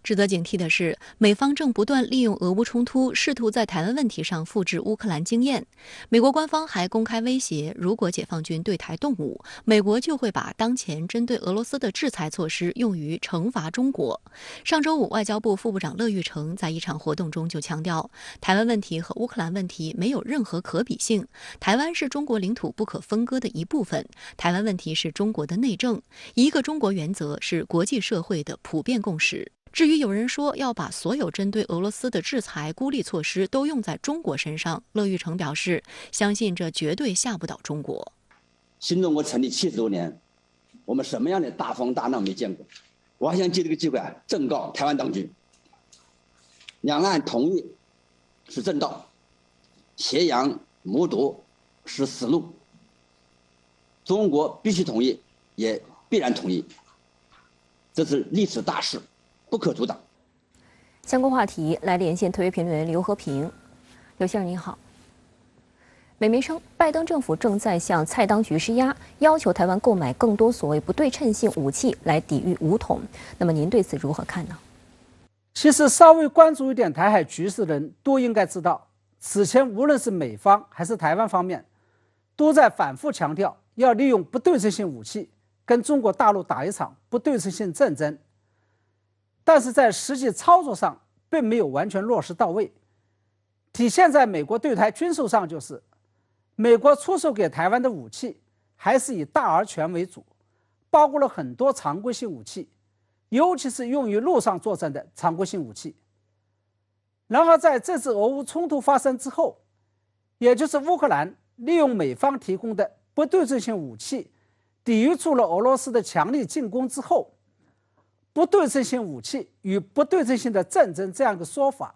值得警惕的是，美方正不断利用俄乌冲突，试图在台湾问题上复制乌克兰经验。美国官方还公开威胁，如果解放军对台动武，美国就会把当前针对俄罗斯的制裁措施用于惩罚中国。上周五，外交部副部长乐玉成在一场活动中就强调，台湾问题和乌克兰问题没有任何可比性，台湾是中国领土不可分割的一部分，台湾问题是中国的内政，一个中国原则是国际社会的普遍共识。至于有人说要把所有针对俄罗斯的制裁孤立措施都用在中国身上，乐玉成表示，相信这绝对吓不倒中国。新中国成立70多年，我们什么样的大风大浪没见过？我还想借这个机会正告台湾当局，两岸统一是正道，挟洋谋独是死路。中国必须统一，也必然统一，这是历史大势，不可阻挡。相关话题来连线特约评论员刘和平。刘先生您好。美媒称，拜登政府正在向蔡当局施压，要求台湾购买更多所谓不对称性武器来抵御武统。那么您对此如何看呢？其实稍微关注一点台海局势的人都应该知道，此前无论是美方还是台湾方面，都在反复强调要利用不对称性武器跟中国大陆打一场不对称性战争，但是在实际操作上并没有完全落实到位。体现在美国对台军售上，就是美国出售给台湾的武器还是以大而全为主，包括了很多常规性武器，尤其是用于陆上作战的常规性武器。然而在这次俄乌冲突发生之后，也就是乌克兰利用美方提供的不对称性武器抵御住了俄罗斯的强力进攻之后，不对称性武器与不对称性的战争这样一个说法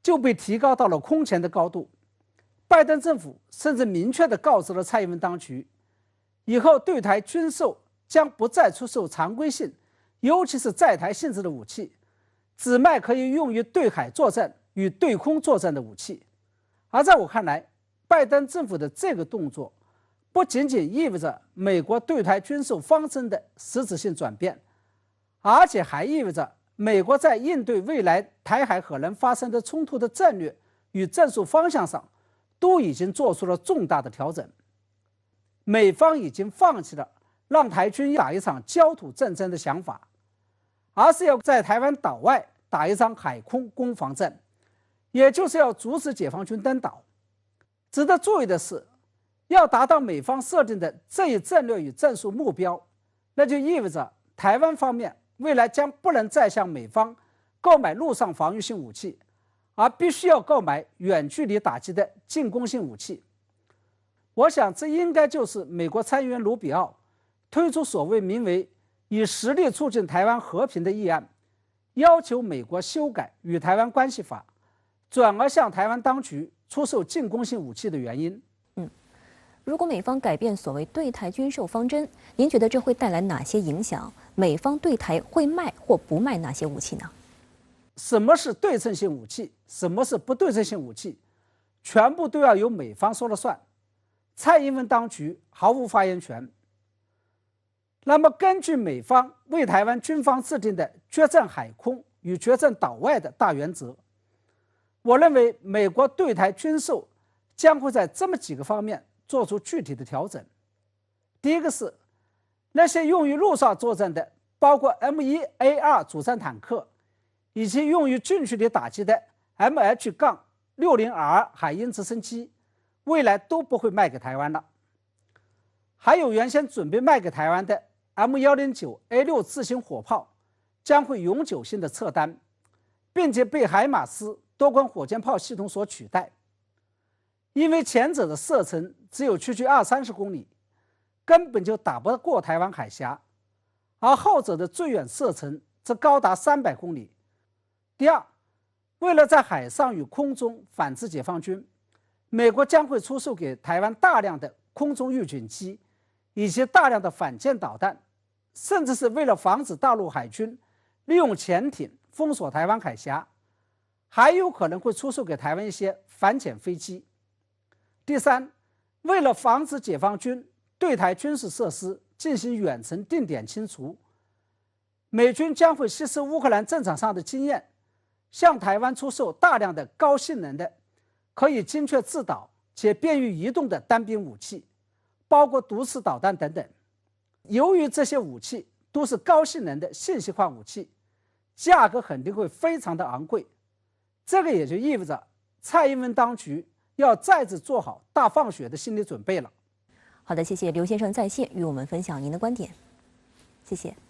就被提高到了空前的高度。拜登政府甚至明确地告知了蔡英文当局，以后对台军售将不再出售常规性，尤其是在台性质的武器，只卖可以用于对海作战与对空作战的武器。而在我看来，拜登政府的这个动作不仅仅意味着美国对台军售方针的实质性转变，而且还意味着美国在应对未来台海可能发生的冲突的战略与战术方向上都已经做出了重大的调整。美方已经放弃了让台军打一场焦土战争的想法，而是要在台湾岛外打一场海空攻防战，也就是要阻止解放军登岛。值得注意的是，要达到美方设定的这一战略与战术目标，那就意味着台湾方面未来将不能再向美方购买陆上防御性武器，而必须要购买远距离打击的进攻性武器。我想这应该就是美国参议员卢比奥推出所谓名为以实力促进台湾和平的议案，要求美国修改与台湾关系法，转而向台湾当局出售进攻性武器的原因。如果美方改变所谓对台军售方针，您觉得这会带来哪些影响？美方对台会卖或不卖哪些武器呢？什么是对称性武器，什么是不对称性武器，全部都要由美方说了算，蔡英文当局毫无发言权。那么根据美方为台湾军方制定的决战海空与决战岛外的大原则，我认为美国对台军售将会在这么几个方面做出具体的调整。第一个是那些用于陆上作战的，包括 M1A2 主战坦克以及用于近距离打击的 MH-60R 海鹰直升机，未来都不会卖给台湾了。还有原先准备卖给台湾的 M109A6 自行火炮将会永久性的撤单，并且被海马斯多管火箭炮系统所取代。因为前者的射程只有区区20-30公里，根本就打不过台湾海峡，而后者的最远射程则高达300公里。第二，为了在海上与空中反制解放军，美国将会出售给台湾大量的空中预警机以及大量的反舰导弹，甚至是为了防止大陆海军利用潜艇封锁台湾海峡，还有可能会出售给台湾一些反潜飞机。第三，为了防止解放军对台军事设施进行远程定点清除，美军将会吸收乌克兰战场上的经验，向台湾出售大量的高性能的、可以精确制导且便于移动的单兵武器，包括毒刺导弹等等。由于这些武器都是高性能的信息化武器，价格肯定会非常的昂贵。这个也就意味着蔡英文当局要再次做好大放血的心理准备了。好的，谢谢刘先生在线与我们分享您的观点，谢谢。